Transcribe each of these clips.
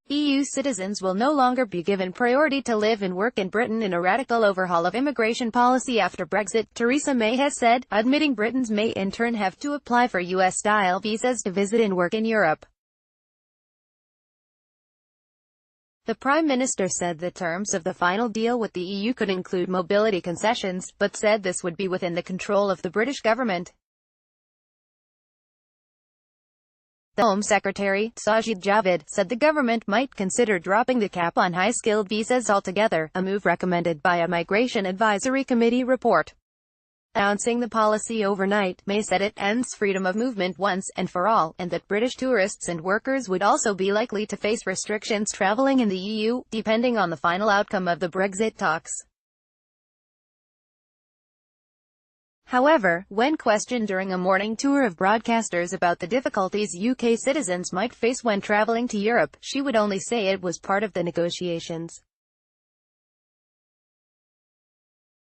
EU citizens will no longer be given priority to live and work in Britain in a radical overhaul of immigration policy after Brexit, Theresa May has said, admitting Britons may in turn have to apply for US-style visas to visit and work in Europe. The Prime Minister said the terms of the final deal with the EU could include mobility concessions, but said this would be within the control of the British government. The Home Secretary, Sajid Javid, said the government might consider dropping the cap on high-skilled visas altogether, a move recommended by a Migration Advisory Committee report. Announcing the policy overnight, May said it ends freedom of movement once and for all, and that British tourists and workers would also be likely to face restrictions travelling in the EU, depending on the final outcome of the Brexit talks. However, when questioned during a morning tour of broadcasters about the difficulties UK citizens might face when travelling to Europe, she would only say it was part of the negotiations.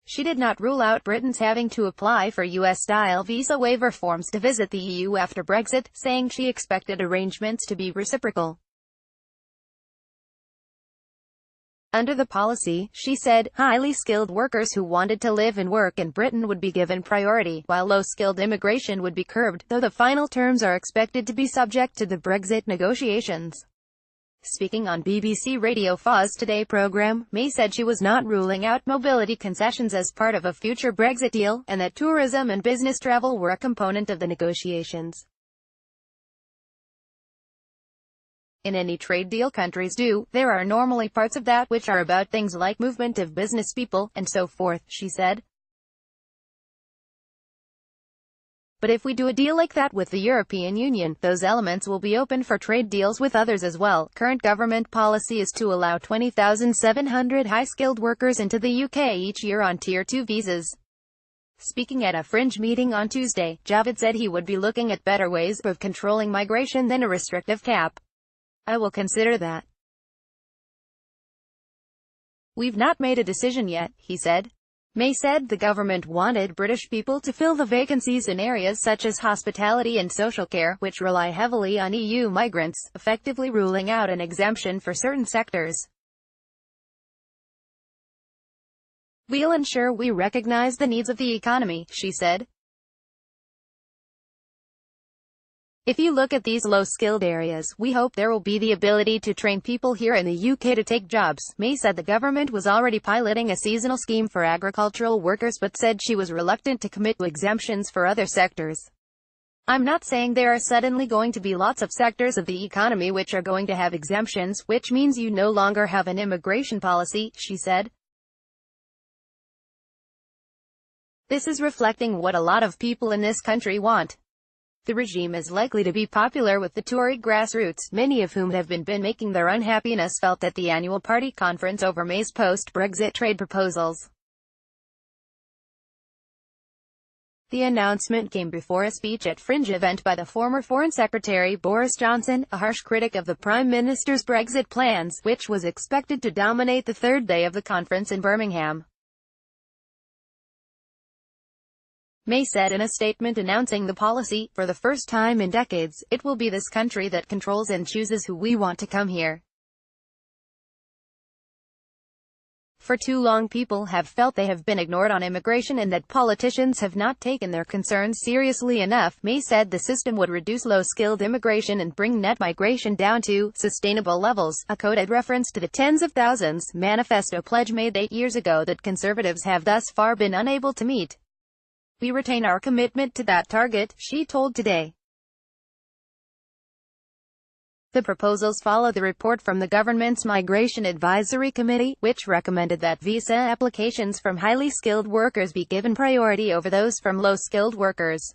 She did not rule out Britons having to apply for US-style visa waiver forms to visit the EU after Brexit, saying she expected arrangements to be reciprocal. Under the policy, she said, highly skilled workers who wanted to live and work in Britain would be given priority, while low-skilled immigration would be curbed, though the final terms are expected to be subject to the Brexit negotiations. Speaking on BBC Radio 4's Today programme, May said she was not ruling out mobility concessions as part of a future Brexit deal, and that tourism and business travel were a component of the negotiations. In any trade deal countries do, there are normally parts of that which are about things like movement of business people, and so forth, she said. But if we do a deal like that with the European Union, those elements will be open for trade deals with others as well. Current government policy is to allow 20,700 high-skilled workers into the UK each year on Tier 2 visas. Speaking at a fringe meeting on Tuesday, Javid said he would be looking at better ways of controlling migration than a restrictive cap. I will consider that. We've not made a decision yet, he said. May said the government wanted British people to fill the vacancies in areas such as hospitality and social care, which rely heavily on EU migrants, effectively ruling out an exemption for certain sectors. We'll ensure we recognize the needs of the economy, she said. If you look at these low-skilled areas, we hope there will be the ability to train people here in the UK to take jobs. May said the government was already piloting a seasonal scheme for agricultural workers but said she was reluctant to commit to exemptions for other sectors. I'm not saying there are suddenly going to be lots of sectors of the economy which are going to have exemptions, which means you no longer have an immigration policy, she said. This is reflecting what a lot of people in this country want. The regime is likely to be popular with the Tory grassroots, many of whom have been making their unhappiness felt at the annual party conference over May's post-Brexit trade proposals. The announcement came before a speech at Fringe event by the former Foreign Secretary Boris Johnson, a harsh critic of the Prime Minister's Brexit plans, which was expected to dominate the third day of the conference in Birmingham. May said in a statement announcing the policy, for the first time in decades, it will be this country that controls and chooses who we want to come here. For too long people have felt they have been ignored on immigration and that politicians have not taken their concerns seriously enough. May said the system would reduce low-skilled immigration and bring net migration down to sustainable levels, a coded reference to the tens of thousands manifesto pledge made 8 years ago that Conservatives have thus far been unable to meet. We retain our commitment to that target, she told Today. The proposals follow the report from the government's Migration Advisory Committee, which recommended that visa applications from highly skilled workers be given priority over those from low-skilled workers.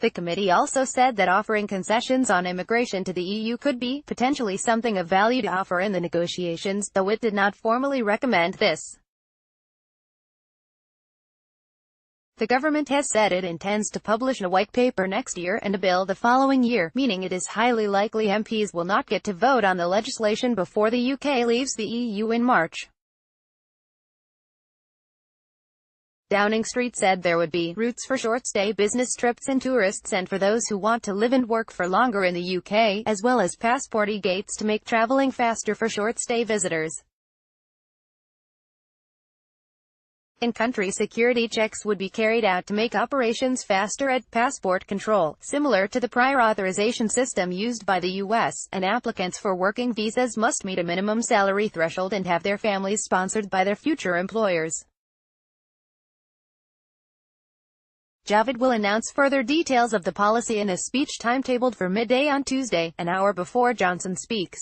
The committee also said that offering concessions on immigration to the EU could be, potentially, something of value to offer in the negotiations, though it did not formally recommend this. The government has said it intends to publish a white paper next year and a bill the following year, meaning it is highly likely MPs will not get to vote on the legislation before the UK leaves the EU in March. Downing Street said there would be routes for short-stay business trips and tourists and for those who want to live and work for longer in the UK, as well as passport e-gates to make travelling faster for short-stay visitors. In-country security checks would be carried out to make operations faster at passport control, similar to the prior authorization system used by the US, and applicants for working visas must meet a minimum salary threshold and have their families sponsored by their future employers. Javid will announce further details of the policy in a speech timetabled for midday on Tuesday, an hour before Johnson speaks.